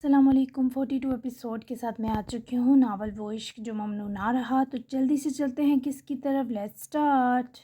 अस्सलामुअलैकुम 42 एपिसोड के साथ मैं आ चुकी हूँ। नावल वो इश्क जो ममनू ना रहा। तो जल्दी से चलते हैं किसकी तरफ। Let's start.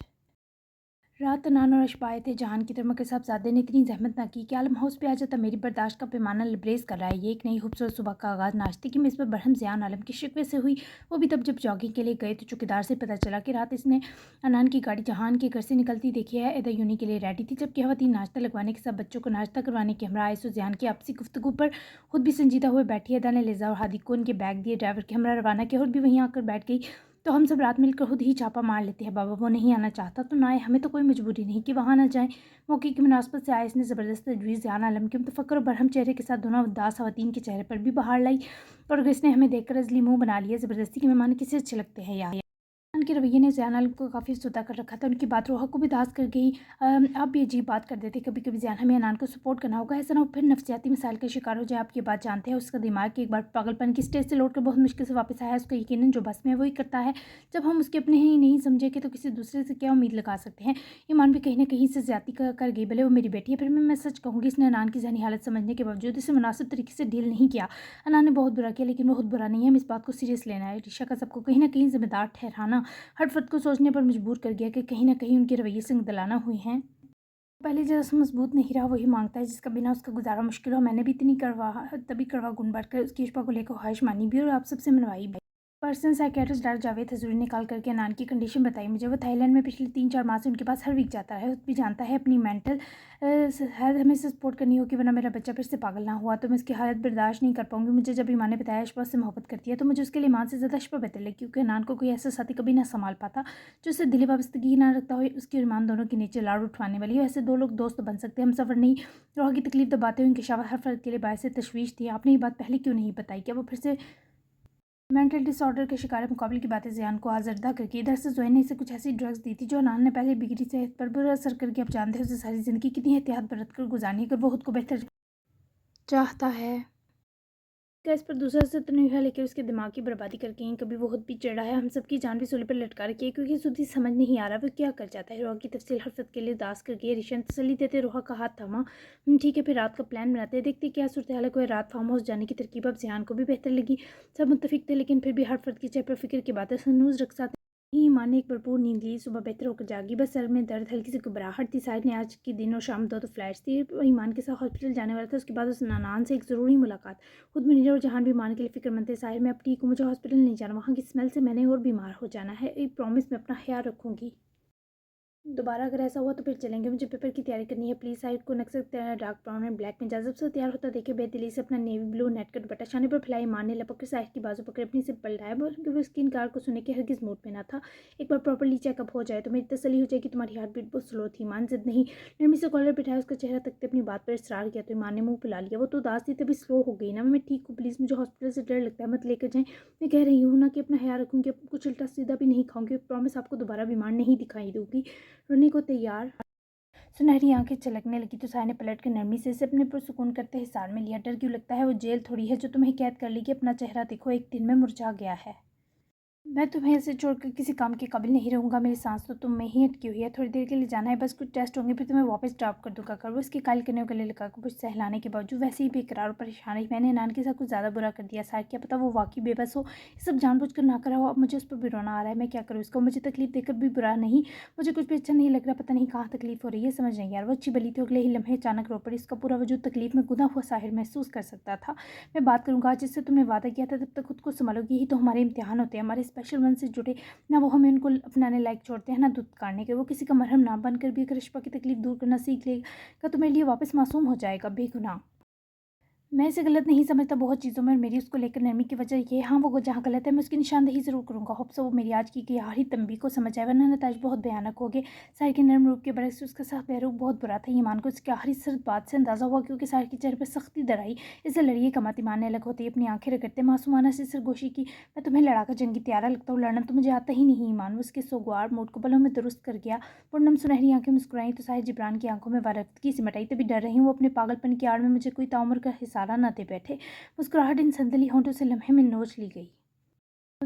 रात अनान और अशबा आए थे जहान की तरफ, मगर साहबजादे ने इतनी जहमत ना की कि आलम हाउस पे आ जाता। मेरी बर्दाश्त का पैमाना लबरेज कर रहा है। ये एक नई खूबसूरत सुबह का आगाज़ नाश्ते की मेज़ पर बरहम ज़ियान आलम की शिकवे से हुई। वो भी तब जब जॉगिंग के लिए गए तो चौकीदार से पता चला कि रात इसने अनान की गाड़ी जहान के घर से निकलती देखी है। एदा यूनी के लिए रेडी थी, जबकि खवातीन नाश्ता लगवाने के साथ बच्चों को नाश्ता करवाने के हमरा आयसो ज़ियान की आपसी गुफ्तगू पर खुद भी संजीदा हुए बैठी। एदा ने लिज़ा और हादी को उनके बैग दिए, ड्राइवर के हमरा रवाना किया और भी वहीं आकर बैठ गई। तो हम सब रात मिलकर खुद ही छापा मार लेते हैं। बाबा वो नहीं आना चाहता तो ना आए, हमें तो कोई मजबूरी नहीं कि वहाँ ना जाएं। मौके की मुनासबत से आए इसने ज़बरदस्त तजवीज़ ज़ियान आलम के मुतफक्र और बरहम चेहरे के साथ दोनों उदास खवातीन के चेहरे पर भी बहार लाई। और इसने हमें देखकर अजली मुँह बना लिया। ज़बरदस्ती के मेहमान किसे अच्छे लगते हैं यार। उनके रवैये ने ज़ियान आलम को काफ़ी अफ़सरदा कर रखा था। उनकी बात रोहा को भी दास कर गई। आप भी अजीब बात कर देते। कभी कभी ज़ियान हमें अनान को सपोर्ट करना होगा, ऐसा ना हो फिर नफ्सियाती मिसाइल का शिकार हो जाए। आप ये बात जानते हैं, उसका दिमाग की एक बार पागलपन की स्टेज से लौटकर बहुत मुश्किल से वापस आया है। उसका यकीनन जो बस में वही करता है। जब हम उसके अपने ही नहीं समझेंगे तो किसी दूसरे से क्या उम्मीद लगा सकते हैं। ईमान भी कहीं ना कहीं से ज़्यादती कर गई। भले वो मेरी बेटी है, फिर मैं सच कहूँगी इसने अनान की जहनी हालत समझने के बावजूद इसे मुनासिब तरीके से डील नहीं किया। अनान ने बहुत बुरा किया, लेकिन बहुत बुरा नहीं है। हम इस बात को सीरियस लेना है। ऋषा का सबको कहीं ना कहीं जिम्मेदार ठहराना हर फर्द को सोचने पर मजबूर कर गया कि कहीं ना कहीं उनके रवैये से दलाना हुई हैं। पहले जैसा मजबूत नहीं रहा, वही मांगता है जिसका बिना उसका गुजारा मुश्किल हो। मैंने भी इतनी कड़वा गुण बढ़कर उसकी इश्पा को लेकर ख्वाहिश मानी भी और आप सबसे मनवाई भी। पर्सनल साइकेट्रिस्ट डॉक्टर जावेद हजूरी ने कॉल करके अनान की कंडीशन बताई मुझे। वो थाईलैंड में पिछले 3-4 माह से उनके पास हर वीक जाता है। भी जानता है अपनी मेंटल हेल्थ हमें से सपोर्ट करनी होगी, वरना मेरा बच्चा फिर से पागल ना हुआ तो मैं उसकी हालत बर्दाश्त नहीं कर पाऊंगी। मुझे जब ईमान ने बताया अशबा से मोहब्बत करती है तो मुझे उसके लिए ईमान से ज़्यादा अशबा बेहतर लगी, क्योंकि अनान को कोई ऐसा साथी कभी ना संभाल पाता जो उससे दिली वाबस्तगी ना रखता हो। उसकी ईमान दोनों के नीचे लाड़ उठवाने वाली हो। ऐसे दो लोग दोस्त बन सकते हैं, हम सफ़र नहीं। रोहा की तकलीफ दबाते हुए उनकी शावत हर फर्द के लिए बायस तशवीश थी। आपने ये बात पहले क्यों नहीं बताई? क्या वो फिर से मेंटल डिसऑर्डर के शिकार मुकाबले की बातें ज़ियान को आज़रदा करके इधर से जोए ने इसे कुछ ऐसी ड्रग्स दी थी जो अनान ने पहले बिगड़ी सेहत पर बुरा असर करके अब जानते हैं उसे सारी ज़िंदगी कितनी एहतियात बरत कर गुजारनी अगर वो खुद को बेहतर चाहता है। क्या इस पर दूसरा असर तो नहीं हुआ, लेकिन उसके दिमाग की बर्बादी करके ही कभी वो खुद भी चढ़ा है। हम सबकी जान भी सूली पर लटका रखी है, क्योंकि सुधी समझ नहीं आ रहा वो क्या कर जाता है। रोहा की तफसील हर फत के लिए दास करके रिशन तसली देते रोहा का हाथ थमा। ठीक है, फिर रात का प्लान बनाते हैं, देखते क्या सूरत हाल को। रात फार्म हाउस जाने की तरकीब अब ज़ियान को भी बेहतर लगी। सब मुतफिक थे, लेकिन फिर भी हर फर्द की चेहरे पर फिक्र की बातें सनूज रख साथ ही माँ ने एक भरपूर नींद ली। सुबह बेहतर होकर जागी, बस सर में दर्द, हल्की सी घबराहट थी। साहिद ने आज के दिन और शाम दो तो फ्लाइट्स थी। ईमान के साथ हॉस्पिटल जाने वाला था। उसके बाद उस नानान से एक ज़रूरी मुलाकात। खुद मुनीर और जहान भी ईमान के लिए फिक्रमंद थे। साहिर मैं अब ठीक हूँ, मुझे हॉस्पिटल नहीं जाना, वहाँ की स्मेल से मैंने और बीमार हो जाना है। एक प्रॉमिस मैं अपना ख्याल रखूँगी। दोबारा अगर ऐसा हुआ तो फिर चलेंगे। मुझे पेपर की तैयारी करनी है। प्लीज़ साइड को नक्सर डार्क ब्राउन एंड ब्लैक में जब से तैयार होता देखे बेदिली से अपना नेवी ब्लू नेट का दुपट्टा शाने पर फैलाई। मारने लपक के साइड की बाजू पकड़ अपनी से पलटाया, क्योंकि वो उसकी इनकार को सुने के हरगिज़ मूड में ना था। एक बार प्रॉपरली चेकअप हो जाए तो मेरी तसली हो जाएगी। तुम्हारी हार्ट बीट बहुत स्लो थी। ईमान जिद नहीं, नरमी से कॉलर बिठाया, उसका चेहरा तकते अपनी बात पर इसरार किया तो ईमान ने मुँह फुला लिया। वो तो उदास थी तभी स्लो हो गई ना। मैं ठीक हूँ, प्लीज़ मुझे हॉस्पिटल से डर लगता है, मत लेकर जाएँ। मैं कह रही हूँ ना कि अपना ख्याल रखूँगी, कुछ उल्टा सीधा भी नहीं खाऊंगी। प्रॉमिस आपको दोबारा बीमार नहीं दिखाई दूंगी। रोने को तैयार सुनहरी आंखें छलकने लगी तो साय ने पलट कर नरमी से इसे अपने पुरसुकून करते हिसार में लिया। डर क्यों लगता है? वो जेल थोड़ी है जो तुम्हें कैद कर लेगी। अपना चेहरा देखो, एक दिन में मुरझा गया है। मैं तुम्हें ऐसे छोड़कर किसी काम के काबिल नहीं रहूंगा। मेरी सांस तो तुम में ही अटकी हुई है। थोड़ी देर के लिए जाना है, बस कुछ टेस्ट होंगे, फिर तुम्हें वापस ड्रॉप कर दूंगा। कर वो इसके कायल करने को गले लगा कुछ सहलाने के बावजूद वैसे ही बेकरार और परेशान रही। मैंने नान के साथ कुछ ज़्यादा बुरा कर दिया। सार क्या पता वो वाकई बेबस हो, ये सब जानबूझकर ना करा हो। अब मुझे उस पर भी रोना आ रहा है। मैं क्या करूँ? इसको मुझे तकलीफ देकर भी बुरा नहीं, मुझे कुछ भी अच्छा नहीं लग रहा। पता नहीं कहाँ तकलीफ हो रही है, समझ नहीं यार। वो अच्छी भली थी, अगले ही लम्हे अचानक रो पड़ी। इसका पूरा वजूद तकलीफ में गुदा हुआ साहिर महसूस कर सकता था। मैं बात करूँगा, जिससे तुमने वादा किया था तब तक खुद को संभालोगी। यही तो हमारे इम्तिहान होते हैं, हमारे स्पेशल वन से जुड़े ना। वो हमें उनको अपनाने लायक छोड़ते हैं ना दूध काटने के। वो किसी का मरहम ना बनकर भी अगर रिश्पा की तकलीफ दूर करना सीख लेगा तो मेरे लिए वापस मासूम हो जाएगा, बेगुनाह। मैं इसे गलत नहीं समझता बहुत चीज़ों में, और मेरी उसको लेकर नरमी की वजह ये हाँ वो जहाँ गलत है मैं उसकी निशानदेही ज़रूर करूँगा। होप सो वो मेरी आज की गई तंबी को समझ आए, वरना नताज बहुत भयानक हो गए। साहिर के नरम रूप के बरस उसका साथ बहरूप बहुत बुरा था। ईमान को उसकी आखिरी सर्द बात से अंदाज़ा हुआ, क्योंकि साहिर के चेहरे पर सख्ती दराई। इसे लड़िए कमाती मारने अलग होती अपनी आंखें रगड़ते मासूमाना से सरगोशी की। मैं तुम्हें लड़ाकर जंगी तैयारा लगता हूँ, लड़ना तो मुझे आता ही नहीं। ईमान वो उसके सोगवार मूड को पलों में दुरुस्त कर गया। पूर्णम सुनहरी आंखें मुस्कुराई तो साहिर जिब्रान की आंखों में वारफ्तगी सिमटाई। तभी डर रही हूँ वो अपने पागलपन की आड़ में मुझे कोई ताउम्र का हिसारा न दे बैठे। मुस्कुराहट इन संदली होंठों से लम्हे में नोच ली गई।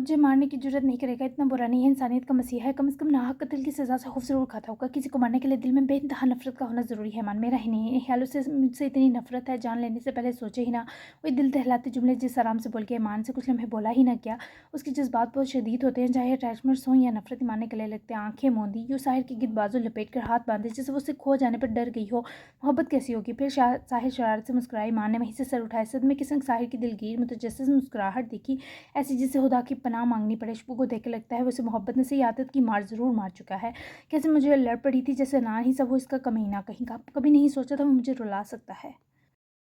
मुझे मारने की ज़रूरत नहीं करेगा, इतना बुरा नहीं है, इंसानियत का मसीहा है, कम से कम नाहक कत्ल की सज़ा से खौफ ज़रूर खाता होगा। किसी को मारने के लिए दिल में बेइंतहा नफ़रत का होना ज़रूरी है ईमान, मेरा ही नहीं। ख़्यालों से मुझसे इतनी नफ़रत है, जान लेने से पहले सोचे ही ना। वही दिल दहलाते जुमले जिस आराम से बोल के ईमान से कुछ लम्हे बोला ही ना किया। उसके जज़्बात बहुत शदीद होते हैं, चाहे अटैचमेंट्स हों या नफ़रत, ईमान ने गले लगते आँखें मूंदी, यूँ साहिर की गिद्ध बाजू लपेट कर हाथ बांधे जैसे वो उससे खो जाने पर डर गई हो। मोहब्बत कैसी होगी? फिर साहिर शरारत से मुस्कुराए, ईमान ने वहीं से सर उठाए। सदमे के संग साहिर की दिलगीर मुतजस्सिस मुस्कुराहट दिखी, ऐसी जिससे खुदा की पनाह मांगनी पड़े। शुभू को देख के लगता है वैसे मोहब्बत ने सही आदत की मार ज़रूर मार चुका है। कैसे मुझे लड़ पड़ी थी जैसे ना ही सब हो इसका कमीना कहीं का। कभी नहीं सोचा था वो मुझे रुला सकता है।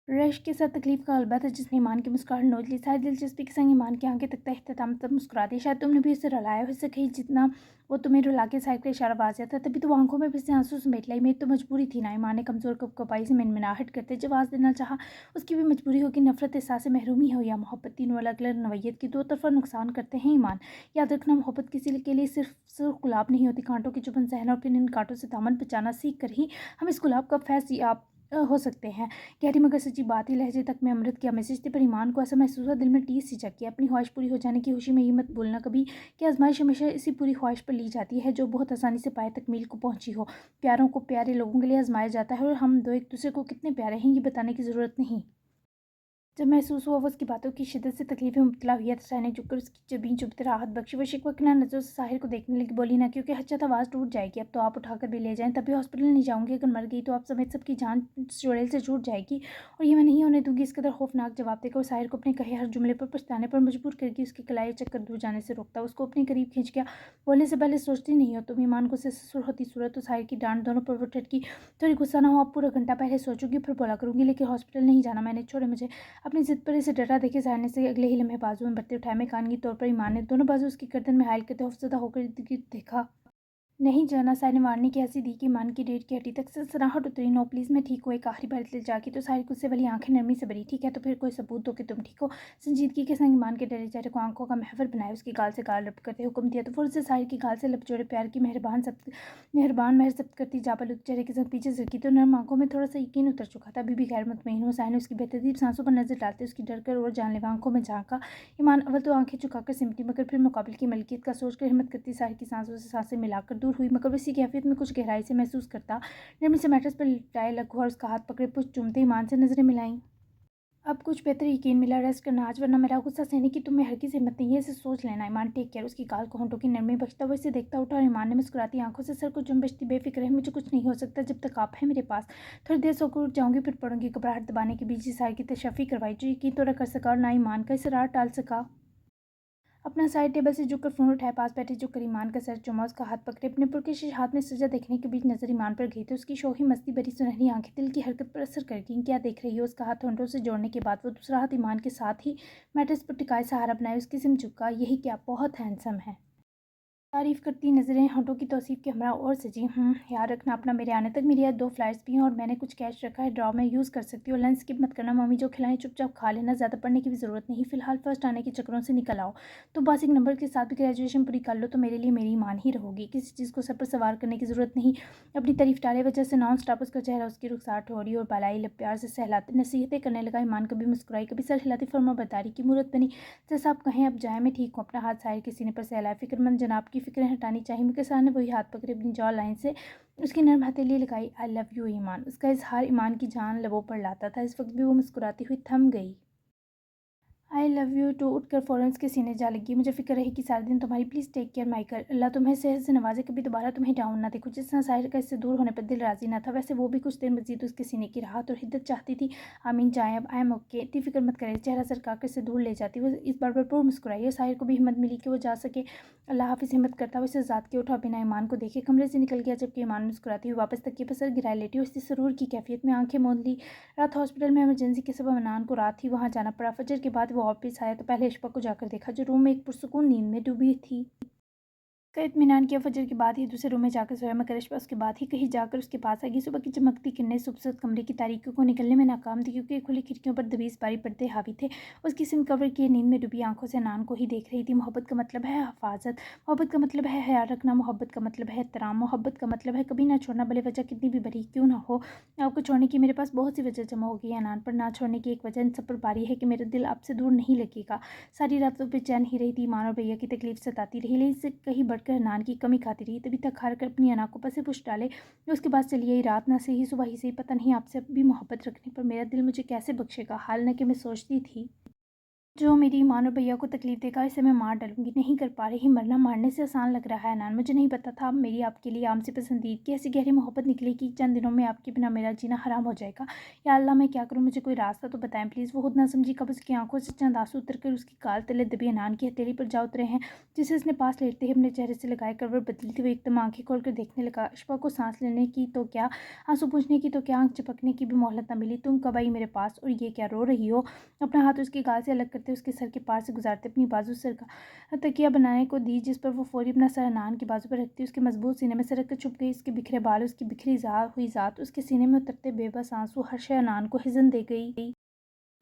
रश्क के साथ तकलीफ का गलबा था जिसने ईमान की मुस्कुराहट नोच ली। सारी दिलचस्पी के संग ईमान की आंखें तकता इख्तिताम तब मुस्कुरा दी। शायद तुमने भी उसे रुलाया हो, इससे कहीं जितना वो तुम्हें रुला के साहिर का इशारा बाज था, तभी तो वो आंखों में फिर से आंसू समेट लाई। मेरी तो मजबूरी थी ना। ईमान ने कमज़ोर कपकपाई से मिनमिनाहट करते जवाब देना चाहा। उसकी भी मजबूरी होगी, नफरत, एहसास महरूमी हो या मोहब्बत, तीनों अलग अलग नवैयत की दो तरफा नुकसान करते हैं ईमान। याद रखना, मोहब्बत किसी के लिए सिर्फ गुलाब नहीं होती, कांटों की चुभन सहना और फिर इन कांटों से दामन बचाना सीख कर ही हम इस गुलाब का फैज़ याब हो सकते हैं। गहरी मगर सच्ची बात ही लहजे तक में अमृत की मैसेज थी, पर ईमान को ऐसा महसूस हुआ दिल में टीस सी जगी। अपनी ख्वाहिश पूरी हो जाने की खुशी में ये मत भूलना कभी कि आजमाइश हमेशा इसी पूरी ख्वाहिश पर ली जाती है जो बहुत आसानी से पाए तकमील को पहुंची हो। प्यारों को प्यारे लोगों के लिए आजमाया जाता है और हम दो एक दूसरे को कितने प्यारे हैं ये बताने की ज़रूरत नहीं। जब महसूस हुआ वो उसकी बातों की शिद्दत से तकलीफ में मुब्तला हुई तो साहिर ने झुककर उसकी जबीन चुभते राहत बख्शी। वो शिकवा किनार नजरों से साहिर को देखने लगी, बोली ना क्योंकि हच्चा आवाज़ टूट जाएगी, अब तो आप उठाकर भी ले जाएं, तभी हॉस्पिटल नहीं जाऊंगी, अगर मर गई तो आप समेत सबकी जान चुड़ैल से छूट जाएगी और ये मैं नहीं होने दूंगी। इस कदर खौफनाक जवाब देकर वो साहिर को अपने कहे हर जुमले पर पछताने पर मजबूर करके उसके कलाई चक्कर दूर जाने से रोकता, उसको अपने करीब खींच गया। बोलने से पहले सोचती नहीं हो तुम, ईमान को से ससुर होती सूरत तो साहिर की डांट दोनों पर वो ठटकी। थोड़ी गुस्सा ना हो, आप पूरा घंटा पहले सोचूंगी फिर बोला करूंगी, लेकिन हॉस्पिटल नहीं जाना मैंने, छोड़े मुझे। अपनी जिद पर इसे डरा देखे साहने से अगले ही लम्हे बाजू में बढ़ते उठाए में कान की तौर पर ईमान ने दोनों बाजू उसकी गर्दन में हायल करते खौफजदा होकर देखा। नहीं जाना। साहिर ने मारने की हंसी दी कि ईमान की डेढ़ की हड्डी तक सनसनाहट उतरी। नो प्लीज़ मैं ठीक हूँ, एक आखिरी बार ले जाके तो साहिर गुस्से वाली आंखें नरमी से भरी। ठीक है तो फिर कोई सबूत दो कि तुम ठीक हो। संजीदगी के संग ईमान के डरे चेहरे को आंखों का महवर बनाए उसकी गाल से गाल रब करते हुक्म दिया तो फौरन से साहिर की गाल से लब जोड़े प्यार की मेहरबान महर जब्त करती जाबल चेहरे के संग पीछे सरकी तो नर्म आंखों में थोड़ा सा यकीन उतर चुका था। अभी भी गैर मुतमईन हो। साहिर ने उसकी बेतरतीब सांसों पर नजर डालते उसकी डर कर और जानलेवा आंखों में झांका। ईमान अव्वल तो आंखें झुकाकर सिमटी, मगर फिर मुकाबले की मलकियत का सोचकर हिम्मत करती साहिर की सांसों से सांसें मिलाकर दूर हुई, मगर इसी कैफियत में कुछ गहराई से महसूस करता। नरमी से मैट्रेस पर लिटाए लघु और उसका हाथ पकड़े पुष्ट चूमते ईमान से नजरें मिलाई। अब कुछ बेहतर यकीन मिला, रेस्ट करना आज, वरना मेरा गुस्सा सहने की तुम्हें हरगिज़ हिम्मत नहीं है, इसे सोच लेना। ईमान टेक केयर। उसकी गाल को होंठों की नरमी बख्शता हुआ इसे देखता उठा और ईमान ने मुस्कुराती आंखों से सर को जुम्बशती, बेफिक्र है, मुझे कुछ नहीं हो सकता जब तक आप हैं मेरे पास। थोड़ी देर सोकर उठ जाऊंगी फिर पड़ूंगी। घबराहट दबाने के बीच साहिर की तशफ़ी करवाई जो यकीन तो न कर सका और ना ईमान का इसरार टाल सका। अपना साइड टेबल से झुककर फ़ोन उठाया, पास बैठे झुककर ईमान का सर चुमा, उसका हाथ पकड़े अपने पुरकशिश हाथ में सजा देखने के बीच नजर ईमान पर गई तो उसकी शोखी मस्ती भरी सुनहरी आंखें दिल की हरकत पर असर कर गईं। क्या देख रही हो? उसका हाथ होंठों से जोड़ने के बाद वो दूसरा हाथ ईमान के साथ ही मैट्रेस पर टिकाए सहारा बनाए उसकी सिम झुका। यही क्या, बहुत हैंडसम है। तारीफ करती नजरें होंठों की तौसीफ के हमरा और सजी। याद रखना अपना, मेरे आने तक मेरी आज 2 फ्लाइट्स भी हैं और मैंने कुछ कैश रखा है, ड्रॉ में यूज़ कर सकती हो। लंच स्किप मत करना, मम्मी जो खिलाएं चुपचाप खा लेना, ज़्यादा पढ़ने की भी ज़रूरत नहीं फिलहाल, फर्स्ट आने के चक्करों से निकल आओ। तो बस एक नंबर के साथ भी ग्रेजुएशन पूरी कर लो तो मेरे लिए मेरी ईमान ही रहोगी, किसी चीज़ को सर पर सवार करने की ज़रूरत नहीं। अपनी तारीफ टाले वजह से नॉन स्टॉप उसका चेहरा उसकी रुखसार ठोड़ी और बालाई लब प्यार से सहलाते नसीहतें करने लगा। ईमान कभी मुस्कुराई कभी सर हिलाती फरमा बतारी की मूरत बनी। जैसा आप कहें, अब जाए, मैं ठीक हूँ। अपना हाथ साहिर के सीने पर सहलाए। फिक्रमंद जनाब की फिक्रें हटानी चाहिए। मुके साहब ने वही हाथ पकड़े अपनी जॉ लाइन से उसकी नर्म हथेली लगाई। आई लव यू ईमान। उसका इजहार ईमान की जान लबों पर लाता था। इस वक्त भी वो मुस्कुराती हुई थम गई। आई लव यू टू उठकर फ़ौरन उसके सीने जा लगी। मुझे फिक्र रही कि सारे दिन तुम्हारी, प्लीज़ टेक केयर माइकल, अल्लाह तुम्हें सेहत से नवाजे, कभी दोबारा तुम्हें डाउन ना देखो। जिस तरह साहिर का इससे दूर होने पर दिल राजी ना था, वैसे वो भी कुछ देर मजीद उसके सीने की राहत और हिद्दत चाहती थी। आमीन जाए अब, आई एम ओके, इतनी फिक्र मत करे। चेहरा सरका कर से दूर ले जाती वो इस बार भरपूर मुस्कुराई और साहिर को भी हिम्मत मिली कि वो जा सके। अल्लाह हाफिज़ हिम्मत करता हुआ इसे ज़ात के उठा बिना ईमान को देखे कमरे से निकल गया, जबकि ईमान मुस्कुराती हुई वापस तकिए पर सर गिराए लेटी और इसी सरूर की कैफियत में आंखें मूंद ली। रात हॉस्पिटल में इमरजेंसी के सबब अनान को रात ही वहाँ जाना पड़ा। फजर के बाद वो वापस आया तो पहले अशफा को जाकर देखा जो रूम में एक पुरसुकून नींद में डूबी थी। उसका इत्मीनान किया। फजर के बाद ही दूसरे रूम में जाकर सोया मगर अशबा उसके बाद ही कहीं जाकर उसके पास आ गई। सुबह की चमकती किरणें खूबसूरत कमरे की तारीकियों को निकलने में नाकाम थी क्योंकि खुली खिड़कियों पर दबीस बारी पर्दे हावी थे। उसकी सिम कवर की नींद में डूबी आंखों से अनान को ही देख रही थी। मोहब्बत का मतलब है हिफाजत, मोहब्बत का मतलब है ख्याल रखना, मोहब्बत का मतलब है एहतराम, मोहब्बत का मतलब है कभी ना छोड़ना, भले वजह कितनी भी बड़ी क्यों ना हो। आपको छोड़ने की मेरे पास बहुत सी वजह जमा हो गई है अनान, पर ना छोड़ने की एक वजह इन सब पर भारी है कि मेरा दिल आपसे दूर नहीं लगेगा। सारी रात तो बेचैन ही रही थी। ईमान और भैया की तकलीफ सताती रही, लेकिन इससे कहीं बढ़कर अनान की कमी खाती रही। तभी तक हार कर अपनी अना को पसे पुछ डाले। उसके बाद चली आई रात, ना से ही सुबह ही से ही पता नहीं आपसे भी मोहब्बत रखने पर मेरा दिल मुझे कैसे बख्शेगा। हाल न कि मैं सोचती थी जो मेरी माँ और भैया को तकलीफ देगा इसे मैं मार डालूंगी। नहीं कर पा रही, मरना मारने से आसान लग रहा है अनान। मुझे नहीं पता था मेरी आपके लिए आम सी पसंदीद की ऐसी गहरी मोहब्बत निकली कि चंद दिनों में आपके बिना मेरा जीना हराम हो जाएगा। या अल्लाह मैं क्या करूँ, मुझे कोई रास्ता तो बताएं प्लीज़। वो खुद ना समझी कब उसकी आंखों से चंद आंसू उतर कर उसकी काल तले दबी अनान की हथेली पर जा उतरे हैं, जिसे उसने पास लेटते ही अपने चेहरे से लगाए करवट बदलती हुई एकदम आंखें खोलकर देखने लगा। अशफा को सांस लेने की तो क्या, आंसू पूछने की तो क्या, आंख चपकने की भी मोहलत न मिली। तुम कब आई मेरे पास और ये क्या रो रही हो? अपना हाथ उसके गाल से अलग करते उसके सर के पार से गुजारते अपनी बाजू सर का तकिया बनाने को दी, जिस पर वो फौरी अपना सर अनान की बाजू पर रखती उसके मजबूत सीने में सरक कर छुप गई। उसके बिखरे बाल, उसकी बिखरी हुई जात, उसके सीने में उतरते बेबस आंसू हर शय अनान को हिजन दे गई।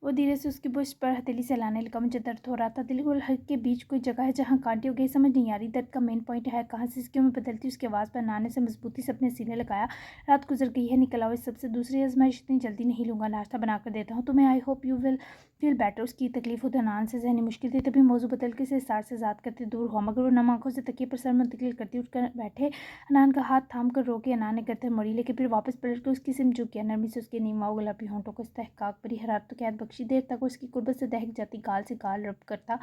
वो धीरे से उसकी बुश पर हथेली से लाने लगा। मुझे दर्द हो रहा था। दिल और हक के बीच कोई जगह है जहाँ कांटे हो गए, समझ नहीं आ रही दर्द का मेन पॉइंट है कहाँ से। इसकी में बदलती उसकी आवाज़ पर नाने से मजबूती से अपने सीने लगाया। रात गुजर गई है, निकल आओ इस सबसे। दूसरी आजमाइश इतनी जल्दी नहीं लूँगा, नाश्ता बनाकर देता हूँ तुम्हें। I hope you will feel better. उसकी तकलीफ होता नान से सहनी मुश्किल थी, तभी मौजू बदल के से सार से ज़ात करते दूर हो, मगर वो नम आंखों से तकिए पर सर मुंतकिल करती उठकर बैठे। अनान का हाथ थाम कर रोके अनान ने करते मोड़ी, लेकिन फिर वापस पलट कर उसकी सिम झुक गया। नरमी से उसके नीमा गुलाबी होंठों को इस्तेहकाक भरी हरारत तो कैद बख्शी। देर तक उसकी कुर्बत से दहक जाती, गाल से गाल रब करता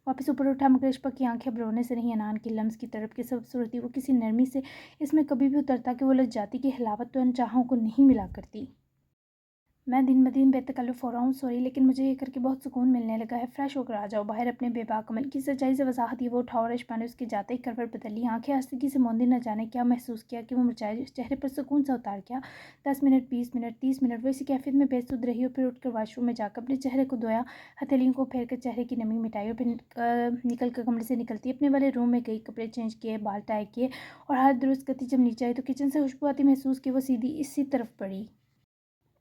वापस ऊपर उठा, मगर इश्फा की आंखें अब रोने से नहीं अनान की लम्स की तरफ की सब सूरती वो किसी नरमी से इसमें कभी भी उतरता कि वो लग जाती कि हिलावत तो अनचाहों को नहीं मिला करती। मैं दिन ब दिन बेतकल्लुफ़ हो रहा हूँ, सॉरी, लेकिन मुझे ये करके बहुत सुकून मिलने लगा है। फ्रेश होकर आ जाओ बाहर। अपने बेबाक अमल की सच्चाई से वजाहत ये वो उठा और इश्फा ने उसके जाते ही करवट बदली। आंखें हंसगी से मौंदी न जाने क्या महसूस किया कि वो मुरझाए चेहरे पर सुकून सा उतार गया। 10 मिनट, 20 मिनट, 30 मिनट वो इसी कैफियत में बेसुध रही और फिर उठकर वॉशरूम में जाकर अपने चेहरे को धोया, हथेलियों को फेर कर चेहरे की नमी मिटाई और फिर निकल कर कमरे से निकलती अपने वाले रूम में गई। कपड़े चेंज किए, बाल टाई किए और हाथ दुरुस्त करती जब नीचे आई तो किचन से खुशबू आती महसूस की वो सीधी इसी तरफ पड़ी।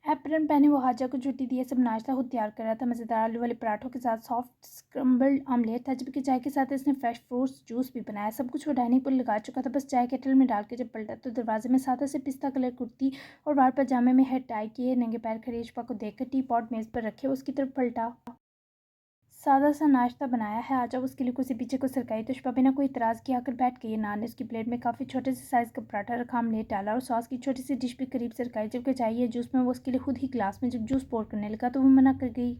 एप्रन पहने वो हाजा को छुट्टी दी। सब नाश्ता खुद तैयार कर रहा था। मज़ेदार आलू वाले पराठों के साथ सॉफ्ट स्क्रम्बल्ड ऑमलेट था, जबकि चाय के साथ इसने फ्रेश फ्रूट्स जूस भी बनाया। सब कुछ वो डाइनिंग पर लगा चुका था, बस चाय केटल में डाल के जब पलटा तो दरवाजे में सादा से पिस्ता कलर कुर्ती और वार पजामे में हेड टाई किए नंगे पैर खड़े इश्फा को देखकर टी पॉट मेज़ पर रखे उसकी तरफ पलटा। सादा सा नाश्ता बनाया है, आ जाओ। उसके लिए कुर्सी पीछे को सरकाई तो इश्फा बिना कोई इतराज़ किए आकर बैठ गई। नान ने उसकी प्लेट में काफ़ी छोटे से साइज़ का पराठा रखा, ऑमलेट डाला और सॉस की छोटी सी डिश भी करीब सरकाई। जबकि चाहिए जूस में वो उसके लिए खुद ही गिलास में जब जूस पोर करने लगा तो वो मना कर गई।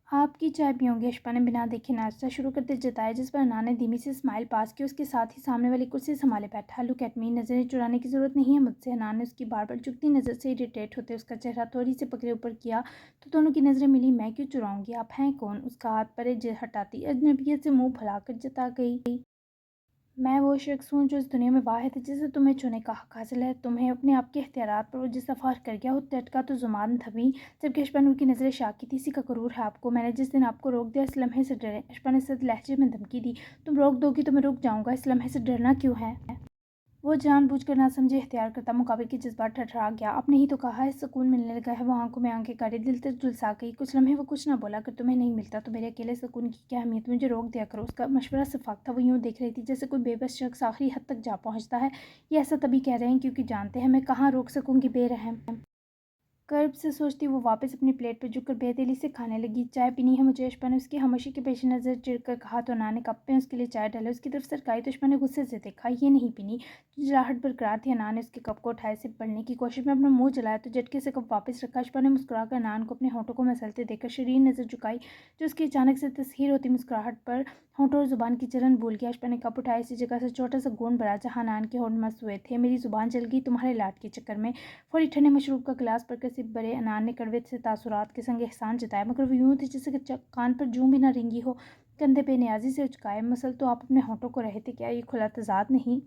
आपकी चाय पियोंगे? इश्फा ने बिना देखे नाश्ता शुरू करते जताया, जिस पर अना ने धीमी सी स्माइल पास की। उसके साथ ही सामने वाली कुर्सी संभाले बैठा। लुक एट मी, नज़रें चुराने की ज़रूरत नहीं है मुझसे। अना ने उसकी बार बार झुकती नज़र से इरिटेट होते उसका चेहरा थोड़ी से पकड़े ऊपर किया तो दोनों की नज़रें मिली। मैं क्यों चुराऊंगी, आप हैं कौन? उसका हाथ परे हटाती अजनबियत से मुंह फैलाकर जता गई। मैं वो शख्स हूँ जो इस दुनिया में वाहिद है जिसे तुम्हें छूने का हक हासिल है। तुम्हें अपने आप के इख्तियारात पर वो जिस फ़ख्र कर गया वो टटका तो ज़ुबान थमी, जबकि अशफानूर की नज़रें शाकी थी। इसी का करूर है आपको। मैंने जिस दिन आपको रोक दिया इस लम्हे से डरे। अशफा ने सख्त लहजे में धमकी दी। तुम रोक दोगी तो मैं रुक जाऊँगा, इस लम्हे से डरना क्यों है? वो जानबूझकर ना समझे इख्तियार करता मुकाबले के जज्बात ठठरा गया। आपने ही तो कहा है सुकून मिलने लगा है। वो आंखों में आंखें काटे दिल तक झुलसा गई। कुछ लम्हे वो कुछ ना बोला। अगर तुम्हें नहीं मिलता तो मेरे अकेले सुकून की क्या अहमियत, मुझे रोक दिया करो। उसका मशवरा सिफाक था। वो यूँ देख रही थी जैसे कोई बेबस शख्स आखिरी हद तक जा पहुँचता है। ये ऐसा तभी कह रहे हैं क्योंकि जानते हैं मैं कहाँ रोक सकूँगी बेरहम। कर्ब से सोचती वो वापस अपनी प्लेट पर झुककर बेदिली से खाने लगी। चाय पीनी है मुझे? अशफा ने उसकी खामोशी के पेश नज़र चिढ़कर कहा तो अना ने कप में उसके लिए चाय डाला उसकी तरफ सरकाई तो अशफा ने गुस्से से देखा। ये नहीं पीनी। जलाहट बरकरार थी। अना ने उसके कप को उठाए से पढ़ने की कोशिश में अपना मुंह जलाया तो झटके से कप वापस रखा। अशफा ने मुस्कुराकर अनान को अपने होठों को मसलते देखकर शरीर नज़र झुकाई जो उसकी अचानक से तस्हीर होती मुस्कुराहट पर होठों और जुबान की चलन भूल गया। अशफा ने कप उठाया इसी जगह से छोटा सा गोंद भरा जहाँ अनान के होठ मस हुए थे। मेरी जुबान जल गई तुम्हारे लाट के चक्कर में। फौरी ठंडे मशरूब का गिलास पर सिप भरे अनान ने कड़वे से तासुरात के संग एहसान जताया, मगर वो यूँ थे जैसे कान पर जूं भी ना रेंगी हो। कंधे बेनियाजी से उचकाए। मसल तो आप अपने होठों को रहे थे, क्या ये खुला तजाद नहीं?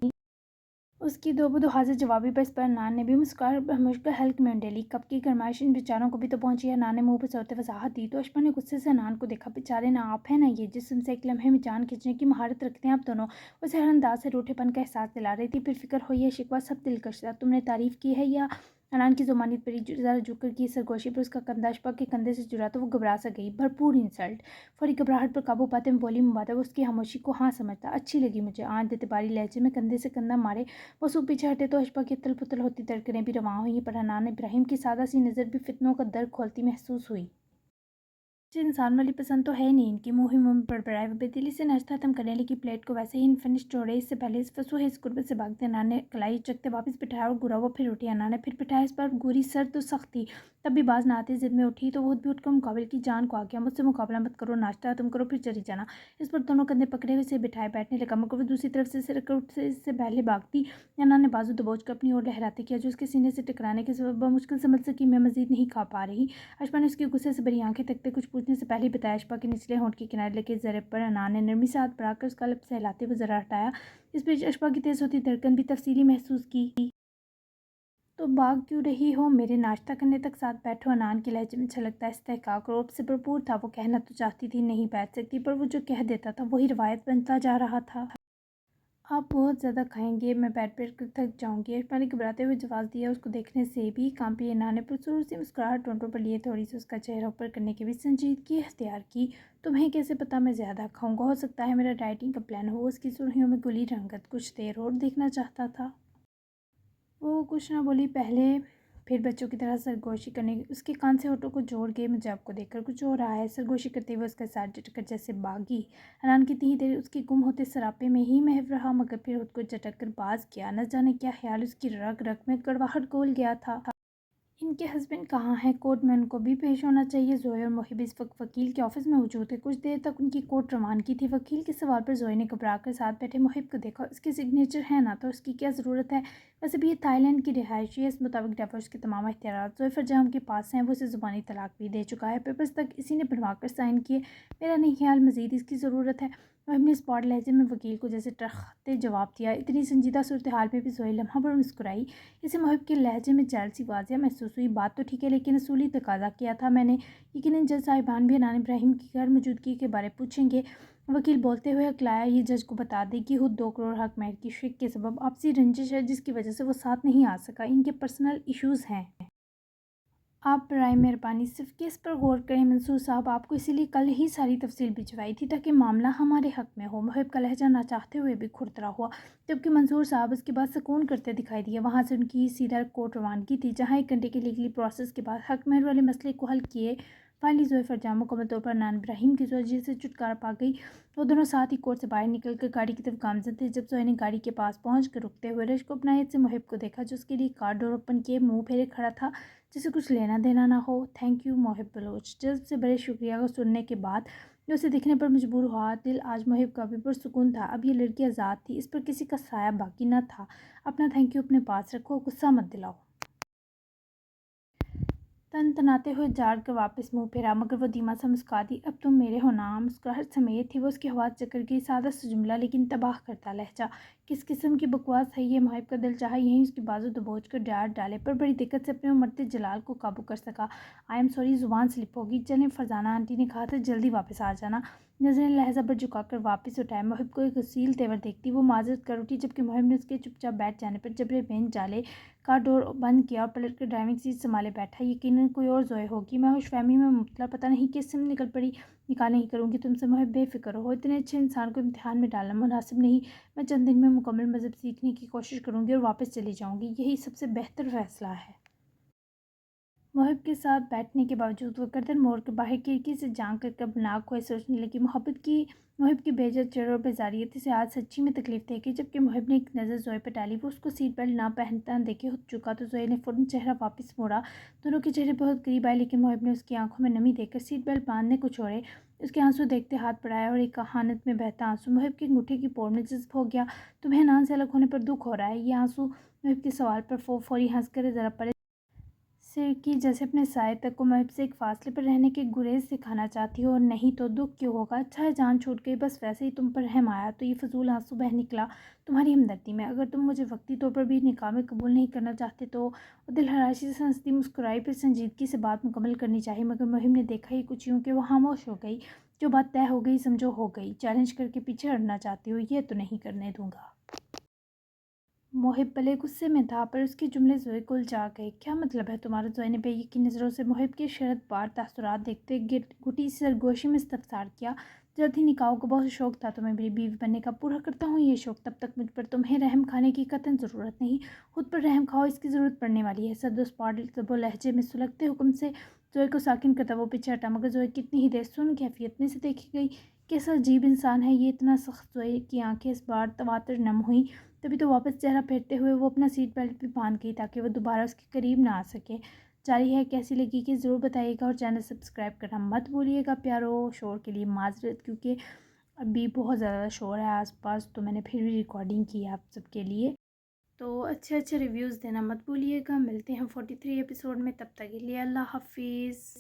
उसकी दो बदो हाजिर जवाबी पर इस पर नान ने भी मुस्कुराकर हल्क में उंडेली। कब की गरमाइश इन बेचारों को भी तो पहुंची है। नान ने मुंह पर सोते वजाहत दी तो अशफा ने गुस्से से नान को देखा। बेचारे ना आप हैं ना ये, जिस्म से एक लम्हे में जान खींचने की महारत रखते हैं आप दोनों। उसे हर अंदाज से रूठेपन का एहसास दिला रही थी। फिर फिक्र हो ये शिकवा सब दिलकश था। तुमने तारीफ की है या अनान की जुबानी पर ज़रा झुककर की सरगोशी पर उसका कंधा अशफा के कंधे से जुड़ा तो वो घबरा सा गई। भरपूर इंसल्ट। फौरी घबराहट पर काबू पाते में बोली मुबादब उसकी खामोशी को हाँ समझता। अच्छी लगी मुझे। आंट देते बारी लहजे में कंधे से कंधा मारे वो सूख पीछे हटे तो अशफा की तल पुतल होती धड़कनें भी रवां हुई। पर हनान इब्राहिम की सादा सी नज़र भी फितनों का दर खोलती महसूस हुई। मुझे इंसान वाली पसंद तो है नहीं इनकी। मुँह ही मुँह में बड़बड़ाए। वो बेदिली से नाश्ता खत्म करने लगी। प्लेट को वैसे ही अनफिनिश छोड़े। इससे पहले इस फसू है इस गुर्बत से भागते अनान ने कलाई चकते वापस बिठाया और गुरा वो फिर उठी। अनान ने फिर बिठाया। इस पर गोरी सर तो सख्त थी तब भी बाज ना आती। जिद में उठी तो वो भी उठकर मुकाबले की जान को आ गया। मुझसे मुकाबला मत करो, नाश्ता तुम करो फिर चली जाना। इस पर दोनों कंधे पकड़े हुए से बिठाए बैठने लगा मगर वो दूसरी तरफ से सिर उठ से इससे पहले भागती। अनान ने बाजू दबोच कर अपनी ओर लहराते किया जो उसके सीने से टकराने के सबब मुश्किल समझ सकी मैं मजीद नहीं खा पा रही। अशफा ने उसकी गुस्से से भरी आंखें तकते कुछ पूछने से पहले ही बताया। अशफा के निचले होंठ के किनारे लगे जरे पर अनान ने नरमी से हाथ बढ़ाकर उसका लब सहलाते हुए जरा हटाया। इस बीच अशफा की तेज होती धड़कन भी तफसीली महसूस की। तो भाग क्यों रही हो, मेरे नाश्ता करने तक साथ बैठो। अनान के लहजे में छलकता इस्तेहकाक रोब से भरपूर था। वो कहना तो चाहती थी नहीं बैठ सकती, पर वो जो कह देता था वही रवायत बनता जा रहा था। आप बहुत ज़्यादा खाएंगे, मैं बैठ कर थक जाऊंगी। अशफा ने घबराते हुए जवाब दिया। उसको देखने से भी कांपी अनान ने पुरसुर सी मुस्कुराहट टोंटों पर लिए थोड़ी सी उसका चेहरा ऊपर करने के भी संजीदगी अख्तियार की। तुम्हें कैसे पता मैं ज़्यादा खाऊंगा? हो सकता है मेरा डाइटिंग का प्लान हो। उसकी सुर्खियों में गुली रंगत कुछ देर और देखना चाहता था। वो कुछ ना बोली पहले, फिर बच्चों की तरह सरगोशी करने उसके कान से होठों को जोड़ के मुझे आपको देखकर कुछ हो रहा है। सरगोशी करते हुए उसका साथ झटकर जैसे बागी। हनान कितनी ही देर उसके गुम होते सरापे में ही महव रहा मगर फिर खुद को झटक कर बाज किया। न जाने क्या ख्याल उसकी रग रग में कड़वाहट घोल गया था। इनके हस्बैंड कहाँ हैं? कोर्ट में उनको भी पेश होना चाहिए। जोए और मोहिब इस वक्त वकील के ऑफिस में मौजूद थे। कुछ देर तक उनकी कोर्ट रवानगी थी। वकील के सवाल पर जोए ने घबराकर साथ बैठे मोहिब को देखा। इसके सिग्नेचर है ना, तो उसकी क्या ज़रूरत है? वैसे भी ये थाईलैंड की रिहायशी है। इस मुताबिक डिवोर्स के तमाम इख्तियार जोए फरजाम के पास हैं। वो इसे ज़ुबानी तलाक भी दे चुका है। पेपर्स तक इसी ने बनवा कर साइन किए। मेरा नहीं ख्याल मज़ीद इसकी ज़रूरत है। मोहिब ने स्पॉट लहजे में वकील को जैसे टरखते जवाब दिया। इतनी संजीदा सूरत हाल में भी जोए लम्हा पर मुस्कुराई। इसे मोहिब के लहजे में जैल सी वाजिया महसूस हुई। बात तो ठीक है लेकिन असूली तकाजा किया था मैंने। यकीनन जज साहिबान भी अनान इब्राहिम की घर मौजूदगी के बारे पूछेंगे। वकील बोलते हुए अकलाया ये जज को बता दे कि खुद 2 करोड़ हक महर की शिक के सबब आपसी रंजिश है जिसकी वजह से वो साथ नहीं आ सका। इनके पर्सनल इश्यूज़ हैं। आप बराए मेहरबानी सिर्फ केस पर गौर करें। मंसूर साहब आपको इसीलिए कल ही सारी तफसील भिजवाई थी ताकि मामला हमारे हक में हो। मुहिब का लहजा ना चाहते हुए भी खुरदरा हुआ जबकि मंसूर साहब उसके बाद सुकून करते दिखाई दिए। वहाँ से उनकी सीधा कोर्ट रवानगी थी जहाँ 1 घंटे के लीगली प्रोसेस के बाद हक महर वाले मसले को हल किए फाइनली जोए फरजाम मुकम्मल तौर पर नान इब्राहिम की वजह से छुटकारा पा गई। वो दोनों साथ ही कोर्ट से बाहर निकल कर गाड़ी की तरफ गामजन थे जब जोए ने गाड़ी के पास पहुँच कर रुकते हुए रश को अपनायत से मुहिब को देखा जो उसके लिए कार डोर ओपन किए मुँह फेरे खड़ा था जिसे कुछ लेना देना ना हो। Thank you Mohib Baloch. जज्ब से बड़े शुक्रिया को सुनने के बाद जो उसे दिखने पर मजबूर हुआ। दिल आज मोहिब का भी पुरसुकून था। अब ये लड़की आज़ाद थी, इस पर किसी का साया बाकी न था। अपना थैंक यू अपने पास रखो, गुस्सा मत दिलाओ। तन तनाते हुए जाड़ कर वापस मुंह फेरा मगर वो धीमा सा मुस्कुरा दी। अब तुम मेरे हो ना? मुस्कुराहट समेत थी वो उसकी आवाज़ चकर गई। सादा सा जुमला लेकिन तबाह करता लहजा। किस किस्म की बकवास है ये? मोहिब का दिल चाहा यहीं उसकी बाजू दबोच कर डांट डाले पर बड़ी दिक्कत से अपने उमड़ते जलाल को काबू कर सका। आई एम सॉरी, ज़ुबान स्लिप होगी। चलें, फरजाना आंटी ने कहा था जल्दी वापस आ जाना। नजरें लहजा पर झुकाकर वापस उठाए। मोहिब को एक असील तेवर देखती वो माजरत कर उठी जबकि मोहिब ने उसके चुपचाप बैठ जाने पर जबरे बेंच डाले। कार डोर बंद किया और पलट कर ड्राइविंग सीट संभाले बैठा। यकीनन कोई और जोए होगी। मैं खुशफहमी में मुब्तला, पता नहीं किस सिम निकल पड़ी। निकाह नहीं करूँगी तुमसे मोहिब, बेफिक्र हो। इतने अच्छे इंसान को इम्तिहान में डालना मुनासिब नहीं। मैं चंद दिन में मुकम्मल मज़हब सीखने की कोशिश करूँगी और वापस चली जाऊँगी। यही सबसे बेहतर फ़ैसला है। मोहिब के साथ बैठने के बावजूद वो गर्दन मोड़ कर बाहर खिड़की से झांक कर कब नाक खोए सोचने लगी। मोहिब की बेइज्जत चेहरे और बेजारियत से आज सच्ची में तकलीफ देगी। जबकि मोहिब ने एक नज़र जोए पर डाली। वो उसको सीट बेल्ट ना पहनता देखे हो चुका तो जोए ने फ़ौरन चेहरा वापस मोड़ा। दोनों के चेहरे बहुत करीब आए लेकिन मोहिब ने उसकी आंखों में नमी देखकर सीट बेल्ट बांधने को छोड़े। उसके आंसू देखते हाथ बढ़ाया और एक कहानत में बहता आंसू मोहिब की अंगूठे की पोर में जज्ब हो गया। तुम्हें नान से अलग होने पर दुख हो रहा है? ये आंसू मोहिब के सवाल पर फौरी हंस कर ज़रा परे से कि जैसे अपने साए तक को महब से एक फ़ासले पर रहने के गुरेज सिखाना चाहती हो, और नहीं तो दुःख क्यों होगा। अच्छा है जान छूट गई, बस वैसे ही तुम पर रहम आया तो ये फ़िज़ूल आँसू बह निकला तुम्हारी हमदर्दी में। अगर तुम मुझे वक्ती तौर पर भी निकाह में कबूल नहीं करना चाहते तो। दिल हराशी से हंसती मुस्कुराई, फिर संजीदगी से बात मुकम्मल करनी चाहिए, मगर मुहिम ने देखा ही कुछ यूँ कि वो खामोश हो गई। जो बात तय हो गई समझो हो गई। चैलेंज करके पीछे हटना चाहती हो, ये तो नहीं करने दूंगा। मोहिब भले गुस्से में था, पर उसके जुमले ज़ोई को उलझा गए। क्या मतलब है तुम्हारा? ज़ोई ने बेयकीन नज़रों से मोहिब के शरत बार तासुरात देखते घुटी सरगोशी में इस्तफसार किया। जल्द ही निकाह को बहुत शौक था तुम्हें मेरी बीवी बनने का। पूरा करता हूँ ये शौक, तब तक मुझ पर तुम्हें रहम खाने की कतई ज़रूरत नहीं। खुद पर रहम खाओ, इसकी ज़रूरत पड़ने वाली है। सदोस्पार तबो लहजे में सुलगते हुक्म से ज़ोई को साकिन करता वो पीछे हटा, मगर ज़ोई कितनी ही देर सुन कैफियत में से देखी गई। कैसा अजीब इंसान है ये, इतना सख्त। ज़ोई की आंखें इस बार तवातर नम हुई। तभी तो वापस चेहरा फेरते हुए वो अपना सीट बेल्ट भी बांध गई, ताकि वो दोबारा उसके करीब ना आ सके। जारी है, कैसी लगी कि ज़रूर बताइएगा, और चैनल सब्सक्राइब करना मत भूलिएगा। प्यारो शोर के लिए माजरत, क्योंकि अभी बहुत ज़्यादा शोर है आसपास, तो मैंने फिर भी रिकॉर्डिंग की है आप सबके लिए। तो अच्छे अच्छे रिव्यूज़ देना मत भूलिएगा। मिलते हैं 43 एपिसोड में, तब तक के लिए अल्लाह हाफिज़।